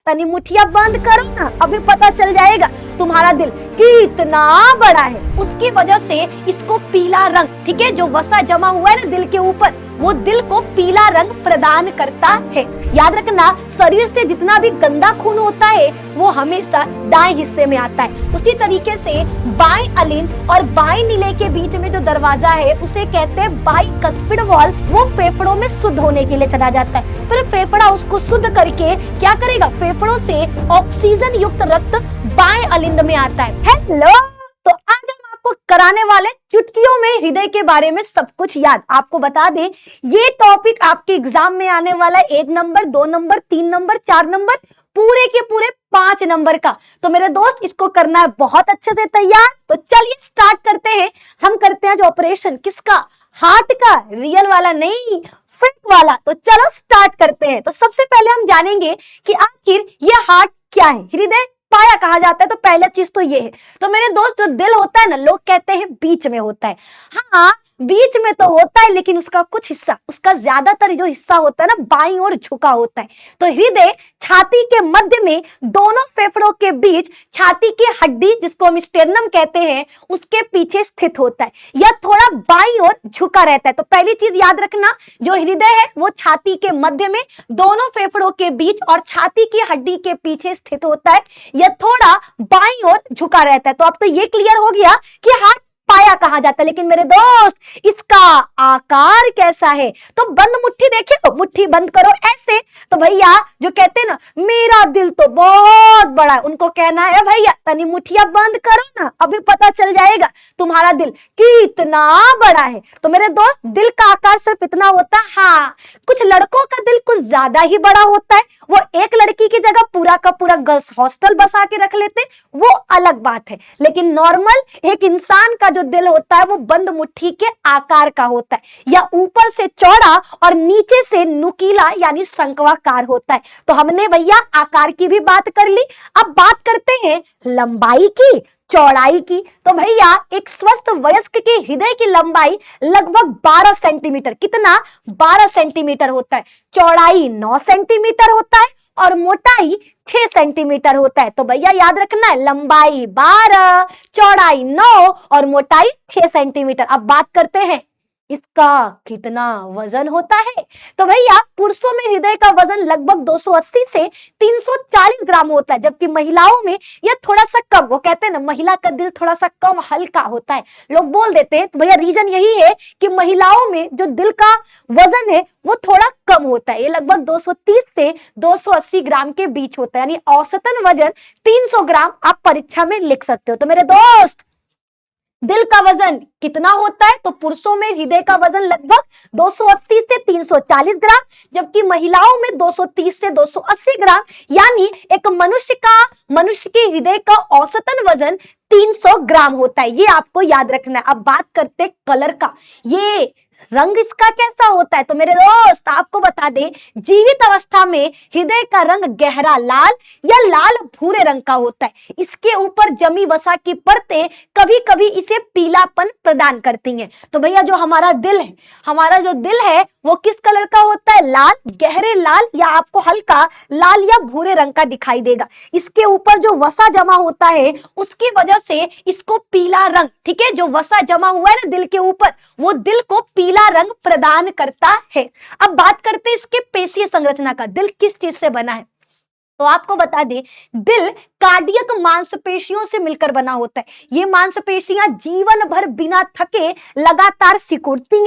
तनी मुठिया बंद करो ना, अभी पता चल जाएगा तुम्हारा दिल कितना बड़ा है। उसकी वजह से इसको पीला रंग, ठीक है, जो वसा जमा हुआ है ना दिल के ऊपर, वो दिल को पीला रंग प्रदान करता है। याद रखना, शरीर से जितना भी गंदा खून होता है वो हमेशा दाएं हिस्से में आता है। उसी तरीके से बाएं अलिंद और बाएं नीले के बीच में जो दरवाजा है उसे कहते हैं बाइकस्पिड वॉल्व। वो फेफड़ों में शुद्ध होने के लिए चला जाता है। फिर फेफड़ा उसको शुद्ध करके क्या करेगा, फेफड़ों से ऑक्सीजन युक्त रक्त बाएं अलिंद में आता है। हेलो, तो आज हम आपको कराने वाले चुटकियों में हृदय के बारे में सब कुछ याद। आपको बता दें, ये टॉपिक आपके एग्जाम में आने वाला 1 नंबर, 2 नंबर, 3 नंबर, 4 नंबर, पूरे के पूरे 5 नंबर का। तो मेरे दोस्त, इसको करना है बहुत अच्छे से तैयार। तो चलिए स्टार्ट करते हैं। हम करते हैं जो ऑपरेशन, किसका, हार्ट का, रियल वाला नहीं, फेक वाला। तो चलो स्टार्ट करते हैं। तो सबसे पहले हम जानेंगे कि आखिर ये हार्ट क्या है, हृदय पाया कहा जाता है। तो पहला चीज तो ये है। तो मेरे दोस्त, जो दिल होता है ना, लोग कहते हैं बीच में होता है। हाँ, बीच में तो होता है, लेकिन उसका कुछ हिस्सा, उसका ज्यादातर जो हिस्सा होता है ना, बाईं ओर झुका होता है। तो हृदय छाती के मध्य में दोनों फेफड़ों के बीच छाती की हड्डी, जिसको हम स्टेर्नम कहते हैं, उसके पीछे स्थित होता है। यह थोड़ा बाईं ओर झुका रहता है। तो पहली चीज याद रखना, जो हृदय है वो छाती के मध्य में दोनों फेफड़ों के बीच और छाती की हड्डी के पीछे स्थित होता है। यह थोड़ा बाईं ओर झुका रहता है। तो अब तो ये क्लियर हो गया कि हार्ट पाया कहा जाता है। लेकिन मेरे दोस्त, इसका आकार कैसा है? तो बंद मुट्ठी देखे हो, मुट्ठी बंद करो ऐसे। तो भैया जो कहते हैं ना मेरा दिल तो बहुत बड़ा है, उनको कहना है भैया तनी मुठिया बंद करो ना, अभी पता चल जाएगा तुम्हारा दिल कितना बड़ा है। तो मेरे दोस्त, दिल का आकार सिर्फ इतना होता है। हाँ, कुछ लड़कों का दिल कुछ ज्यादा ही बड़ा होता है। वो एक लड़की की जगह पूरा का पूरा गर्ल्स हॉस्टल बसा के रख लेते, वो अलग बात है। लेकिन नॉर्मल एक इंसान का जो दिल होता है वो बंद मुट्ठी के आकार का होता है, या ऊपर से चौड़ा और नीचे से नुकीला यानी शंक्वाकार होता है। तो हमने भैया आकार की भी बात कर ली। अब बात करते हैं लंबाई की, चौड़ाई की। तो भैया एक स्वस्थ वयस्क के हृदय की लंबाई लगभग 12 सेंटीमीटर, कितना, 12 सेंटीमीटर होता है। चौड़ाई 9 सेंटीमीटर होता है और मोटाई 6 सेंटीमीटर होता है। तो भैया याद रखना है, लंबाई 12, चौड़ाई 9 और मोटाई 6 सेंटीमीटर। अब बात करते हैं इसका कितना वजन होता है। तो भैया पुरुषों में हृदय का वजन लगभग 280 से 340 ग्राम होता है, जबकि महिलाओं में यह थोड़ा सा कम, वो कहते हैं ना महिला का दिल थोड़ा सा कम हल्का होता है, लोग बोल देते हैं। तो भैया रीजन यही है कि महिलाओं में जो दिल का वजन है वो थोड़ा कम होता है। ये लगभग 230 से 280 ग्राम के बीच होता है, यानी औसतन वजन 300 ग्राम आप परीक्षा में लिख सकते हो। तो मेरे दोस्त, दिल का वजन कितना होता है? तो पुरुषों में हृदय का वजन लगभग 280 से 340 ग्राम, जबकि महिलाओं में 230 से 280 ग्राम, यानी एक मनुष्य के हृदय का औसतन वजन 300 ग्राम होता है। ये आपको याद रखना है। अब बात करते हैं कलर का, ये रंग इसका कैसा होता है? तो मेरे दोस्त आपको बता दें, जीवित अवस्था में हृदय का रंग गहरा लाल या लाल भूरे रंग का होता है। इसके ऊपर जमी वसा की परतें कभी कभी इसे पीलापन प्रदान करती हैं। तो भैया जो हमारा दिल है वो किस कलर का होता है? लाल, गहरे लाल या आपको हल्का लाल या भूरे रंग का दिखाई देगा। इसके ऊपर जो वसा जमा होता है उसकी वजह से इसको पीला रंग, ठीक है, जो वसा जमा हुआ है ना दिल के ऊपर, वो दिल को पीला रंग प्रदान करता है। अब बात करते हैं इसके पेशीय संरचना का, दिल किस चीज से बना है? तो आपको बता दें, दिल कार्डियक मांसपेशियों से मिलकर बना होता है। ये मांसपेशियां जीवन भर बिना थके लगातार सिकुड़ती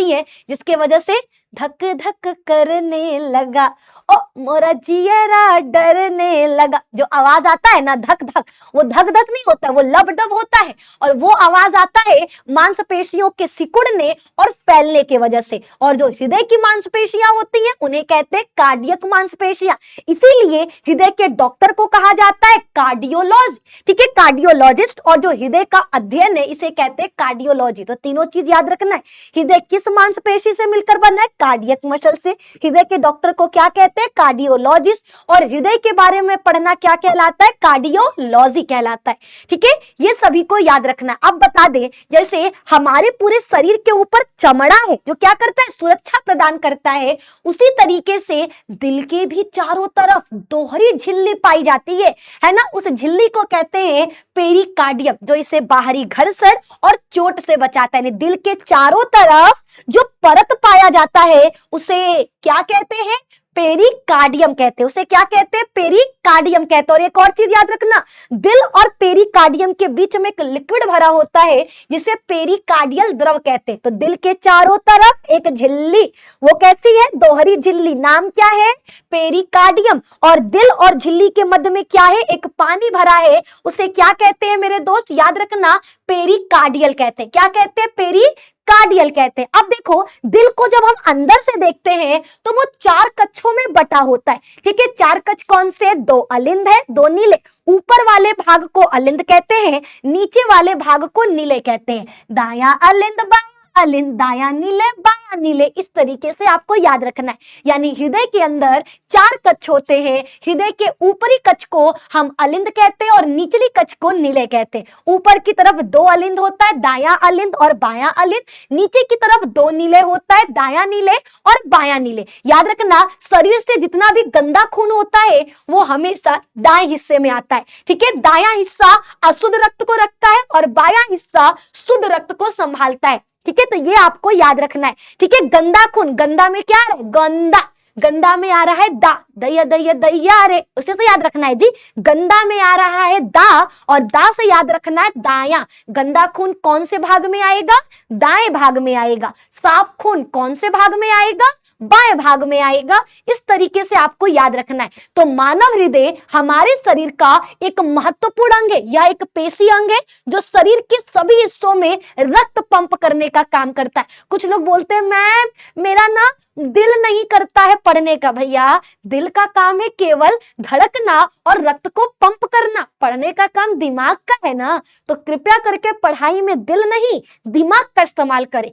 हैं, जिसके वजह से धक धक करने लगा, ओ मोरा जियरा डरने लगा। जो आवाज आता है ना धक धक, वो धक धक नहीं होता, वो लब डब होता है। और वो आवाज आता है मांसपेशियों के सिकुड़ने और फैलने की वजह से। और जो हृदय की मांसपेशियां होती हैं उन्हें कहते हैं कार्डियक मांसपेशियां। इसीलिए हृदय के डॉक्टर को कहा जाता है कार्डियोलॉजी, ठीक है, कार्डियोलॉजिस्ट। और जो हृदय का अध्ययन है इसे कहते हैं कार्डियोलॉजी। तो तीनों चीज याद रखना है। हृदय किस मांसपेशी से मिलकर बना है? कार्डियक मसल से। हृदय के डॉक्टर को क्या कहते हैं? कार्डियोलॉजिस्ट, और हृदय के बारे में पढ़ना क्या कहलाता है, कार्डियोलॉजी कहलाता है। ठीक है, ये सभी को याद रखना है। अब बता दें, जैसे हमारे पूरे शरीर के ऊपर चमड़ा है जो क्या करता है, सुरक्षा प्रदान करता है, उसी तरीके से दिल के भी चारों तरफ दोहरी झिल्ली पाई जाती है ना। उस झिल्ली को कहते हैं पेरिकार्डियम, जो इसे बाहरी घर्षण और चोट से बचाता है। दिल के चारों तरफ जो परत पाया जाता है उसे क्या कहते हैं, पेरिकार्डियम कहते हैं। उसे क्या कहते हैं, पेरिकार्डियम कहते हैं। और एक और चीज याद रखना, दिल और पेरिकार्डियम के बीच में एक लिक्विड भरा होता है जिसे पेरिकार्डियल द्रव कहते हैं। तो दिल के चारों तरफ एक झिल्ली, वो कैसी है, दोहरी झिल्ली, नाम क्या है, पेरिकार्डियम। और दिल और झिल्ली के मध्य में क्या है, एक पानी भरा है, उसे क्या कहते हैं मेरे दोस्त, याद रखना, पेरिकार्डियल कहते हैं। क्या कहते हैं, पेरिकार्डियल कहते हैं। अब देखो, दिल को जब हम अंदर से देखते हैं तो वो 4 कक्षों में बटा होता है। ठीक है, 4 कक्ष कौन से, 2 अलिंद है, 2 नीले। ऊपर वाले भाग को अलिंद कहते हैं, नीचे वाले भाग को नीले कहते हैं। दायां अलिंद, बायां अलिंद, दायां नीले, बायां नीले, इस तरीके से आपको याद रखना है। यानी हृदय के अंदर 4 कक्ष होते हैं। हृदय के ऊपरी कक्ष को हम अलिंद कहते हैं और निचली कक्ष को नीले कहते हैं। ऊपर की तरफ 2 अलिंद होता है, दायां अलिंद और बायां अलिंद। नीचे की तरफ 2 नीले होता है, दायां नीले और बायां नीले। याद रखना, शरीर से जितना भी गंदा खून होता है वो हमेशा दाएं हिस्से में आता है। ठीक है, दायां हिस्सा अशुद्ध रक्त को रखता है और बायां हिस्सा शुद्ध रक्त को संभालता है। ठीक है, तो ये आपको याद रखना है। ठीक है, गंदा खून, गंदा में क्या है, गंदा, गंदा में आ रहा है दा, दैया दैया दैया रे, उसे से याद रखना है जी। गंदा में आ रहा है दा और दा से याद रखना है दायां। गंदा खून कौन से भाग में आएगा, दाएं भाग में आएगा। साफ खून कौन से भाग में आएगा, बाएं भाग में आएगा। इस तरीके से आपको याद रखना है। तो मानव हृदय हमारे शरीर का एक महत्वपूर्ण अंग है या एक पेशी अंग है जो शरीर के सभी हिस्सों में रक्त पंप करने का काम करता है। कुछ लोग बोलते हैं मैम मेरा ना दिल नहीं करता है पढ़ने का। भैया, दिल का काम है केवल धड़कना और रक्त को पंप करना, पढ़ने का काम दिमाग का है ना। तो कृपया करके पढ़ाई में दिल नहीं दिमाग का इस्तेमाल करें।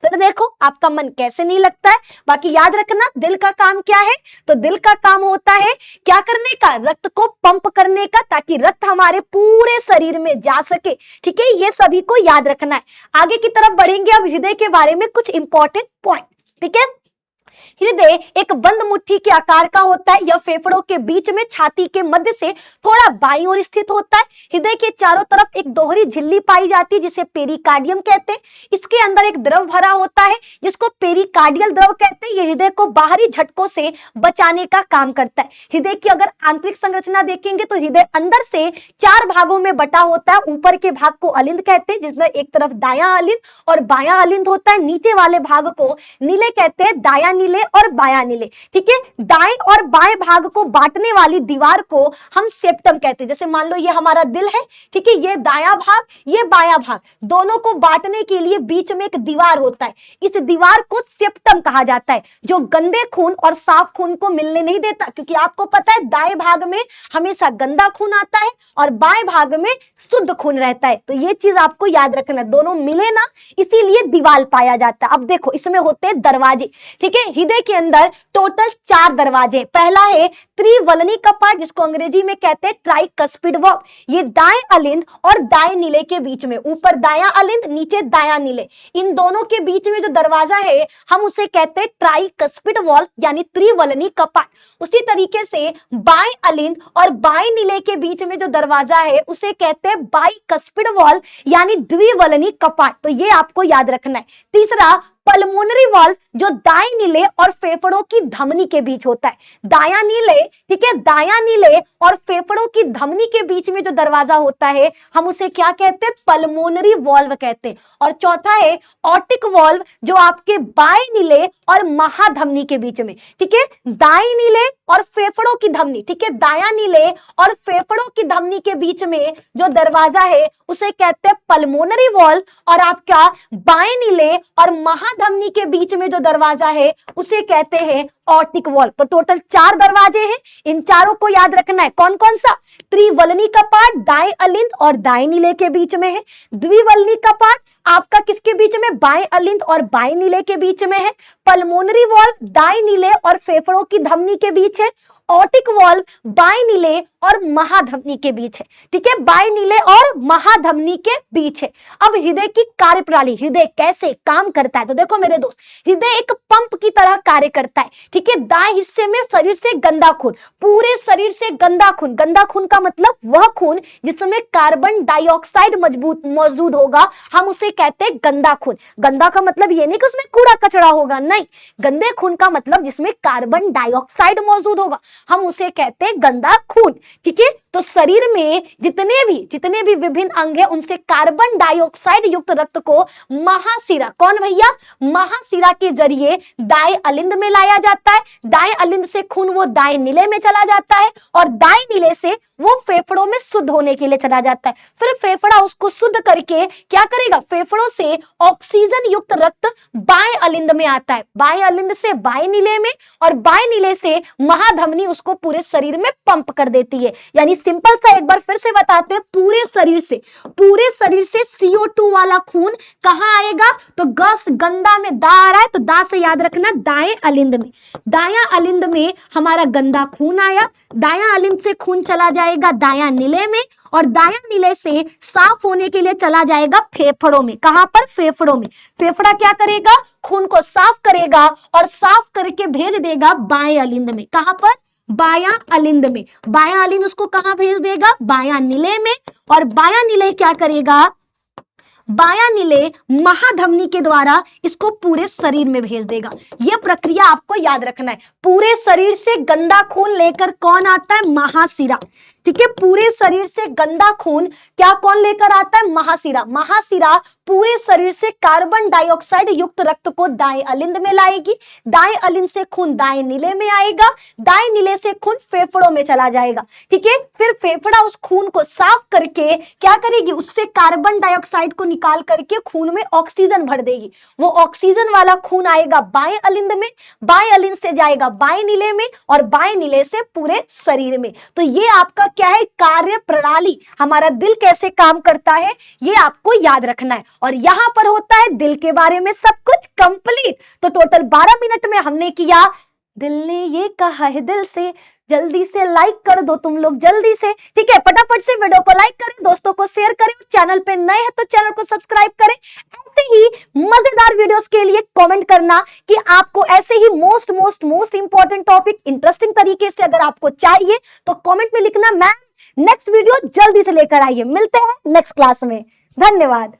फिर देखो आपका मन कैसे नहीं लगता है। बाकी याद रखना, दिल का काम क्या है, तो दिल का काम होता है क्या करने का, रक्त को पंप करने का, ताकि रक्त हमारे पूरे शरीर में जा सके। ठीक है, ये सभी को याद रखना है। आगे की तरफ बढ़ेंगे अब हृदय के बारे में कुछ इंपॉर्टेंट पॉइंट। ठीक है, हृदय एक बंद मुट्ठी के आकार का होता है। यह फेफड़ों के बीच में छाती के मध्य से थोड़ा बाईं ओर स्थित होता है। हृदय के चारों तरफ एक दोहरी झिल्ली पाई जाती है जिसे पेरिकार्डियम कहते हैं। इसके अंदर एक द्रव भरा होता है जिसको पेरिकार्डियल द्रव कहते हैं। यह हृदय को बाहरी झटकों से बचाने का काम करता है। हृदय की अगर आंतरिक संरचना देखेंगे तो हृदय अंदर से 4 भागों में बटा होता है। ऊपर के भाग को अलिंद कहते हैं जिसमें एक तरफ दायां अलिंद और बायां अलिंद होता है। नीचे वाले भाग को नीले कहते हैं, दायां नीले और बायां नीले। ठीक है, दाएं और बाएं भाग को बांटने वाली दीवार को हम सेप्टम कहते हैं। जैसे मान लो ये हमारा दिल है, ठीक है, ये दायां भाग ये बायां भाग, दोनों को बांटने के लिए बीच में एक दीवार होता है। इस दीवार को सेप्टम कहा जाता है जो गंदे खून और साफ खून को मिलने नहीं देता। क्योंकि आपको पता है दाएं भाग में हमेशा गंदा खून आता है और बाएं भाग में शुद्ध खून रहता है। तो ये चीज आपको याद रखना है, दोनों मिले ना इसीलिए दीवार पाया जाता है। अब देखो इसमें होते हैं दरवाजे। ठीक है, हृदय के अंदर टोटल 4 दरवाजे। पहला है त्रिवलनी कपाट जिसको अंग्रेजी में कहते हैं ट्राइकस्पिड वाल्व। ये दाएं अलिंद और दाएं नीले के बीच में, ऊपर दायां अलिंद नीचे दायां नीले, इन दोनों के बीच में जो दरवाजा है हम उसे कहते हैं ट्राइकस्पिड वाल्व यानी त्रिवलनी कपाट। उसी तरीके से बाएं अलिंद और बाएं नीले के बीच में जो दरवाजा है उसे कहते हैं बाइकस्पिड वाल्व यानी द्विवलनी कपाट। तो ये आपको याद रखना है। तीसरा पल्मोनरी वाल्व जो दाएं नीले और फेफड़ों की धमनी के बीच होता है। दायां नीले, ठीक है, दायां नीले और फेफड़ों की धमनी के बीच में जो दरवाजा होता है हम उसे क्या कहते हैं, पल्मोनरी वाल्व कहते हैं। और चौथा है ऑटिक वाल्व जो आपके बाएं नीले और महाधमनी के बीच में, ठीक है, दाएं नीले और फेफड़ों की धमनी, ठीक है, दायां नीले और फेफड़ों की धमनी के बीच में जो दरवाजा है उसे कहते हैं पल्मोनरी वाल्व। और आपका बाएं नीले और महाधमनी के बीच में जो दरवाजा है उसे कहते हैं ऑर्टिक वॉल्व। तो टोटल 4 दरवाजे हैं, इन चारों को याद रखना है। कौन कौन सा? त्रिवलनी का पार्ट दाएं अलिंद और दाएं नीले के बीच में है। द्विवलनी का पार्ट आपका किसके बीच में? बाएं अलिंद और बाएं नीले के बीच में है। पल्मोनरी वॉल्व दाएं नीले और फेफड़ों की धमनी के बीच है। ऑर्टिक वॉल्व बाएं नीले और महाधमनी के बीच है। ठीक है, बाएं नीले और महाधमनी के बीच है। अब हृदय की कार्यप्रणाली, हृदय कैसे काम करता है? तो देखो मेरे दोस्त, हृदय एक पंप की तरह कार्य करता है। ठीक है, दाएं हिस्से में शरीर से गंदा खून, पूरे शरीर से गंदा खून, गंदा खून का मतलब वह खून जिसमें कार्बन डाइऑक्साइड मौजूद होगा, हम उसे कहते हैं गंदा खून। गंदा का मतलब ये नहीं कि उसमें कूड़ा कचरा होगा, नहीं, गंदे खून का मतलब जिसमें कार्बन डाइऑक्साइड मौजूद होगा, हम उसे कहते हैं गंदा खून। ठीक है, तो शरीर में जितने भी विभिन्न अंग हैं, उनसे कार्बन डाइऑक्साइड युक्त रक्त को महाशिरा, कौन भैया? महाशिरा के जरिए दाएं अलिंद में लाया जाता है। दाएं अलिंद से खून वो दाएं नीले में चला जाता है और दाएं नीले से वो फेफड़ों में शुद्ध होने के लिए चला जाता है। फिर फेफड़ा उसको शुद्ध करके क्या करेगा? फेफड़ों से ऑक्सीजन युक्त रक्त बाएं अलिंद में आता है, बाएं अलिंद से बाएं नीले में, और बाएं नीले से महाधमनी उसको पूरे शरीर में पंप कर देती है। यानी सिंपल सा एक बार फिर से बताते हैं, पूरे शरीर से CO2 वाला खून कहां आएगा? तो गस गंदा में दा आ रहा है, तो दा से याद रखना दाएं अलिंद में। दायां अलिंद में हमारा गंदा खून आया, दायां अलिंद से खून चला जाएगा दायां नीले में, और दायां नीले से साफ होने के लिए चला जाएगा फेफड़ों में। कहां पर? फेफड़ों में। फेफड़ा क्या करेगा? खून को साफ करेगा और साफ करके भेज देगा बाएं अलिंद में। कहां पर? बायां अलिंद में। बायां अलिंद उसको कहां भेज देगा? बायां नीले में, और बायां नीले क्या करेगा? बायां नीले महाधमनी के द्वारा इसको पूरे शरीर में भेज देगा। यह प्रक्रिया आपको याद रखना है। पूरे शरीर से गंदा खून लेकर कौन आता है? महाशिरा। ठीक है, पूरे शरीर से गंदा खून क्या कौन लेकर आता है? महाशिरा। महाशिरा पूरे शरीर से कार्बन डाइऑक्साइड युक्त रक्त को दाएं अलिंद में लाएगी। दाएं अलिंद से खून दाएं नीले में आएगा, दाएं नीले से खून फेफड़ों में चला जाएगा। ठीक है, फिर फेफड़ा उस खून को साफ करके क्या करेगी? उससे कार्बन डाइऑक्साइड को निकाल करके खून में ऑक्सीजन भर देगी। वो ऑक्सीजन वाला खून आएगा बाएं अलिंद में, बाएं अलिंद से जाएगा बाएं नीले में, और बाएं नीले से पूरे शरीर में। तो ये आपका क्या है? कार्य प्रणाली। हमारा दिल कैसे काम करता है ये आपको याद रखना है, और यहां पर होता है दिल के बारे में सब कुछ कंप्लीट। तो टोटल 12 मिनट में हमने किया, दिल ने ये कहा है दिल से, जल्दी से लाइक कर दो तुम लोग, जल्दी से। ठीक है, फटाफट से वीडियो को लाइक करें, दोस्तों को शेयर करें, और चैनल पे नए हैं तो चैनल को सब्सक्राइब करें। ऐसे ही मजेदार वीडियोस के लिए कमेंट करना कि आपको ऐसे ही मोस्ट इंपॉर्टेंट टॉपिक इंटरेस्टिंग तरीके से अगर आपको चाहिए तो कमेंट में लिखना, मैम नेक्स्ट वीडियो जल्दी से लेकर आइए। मिलते हैं नेक्स्ट क्लास में। धन्यवाद।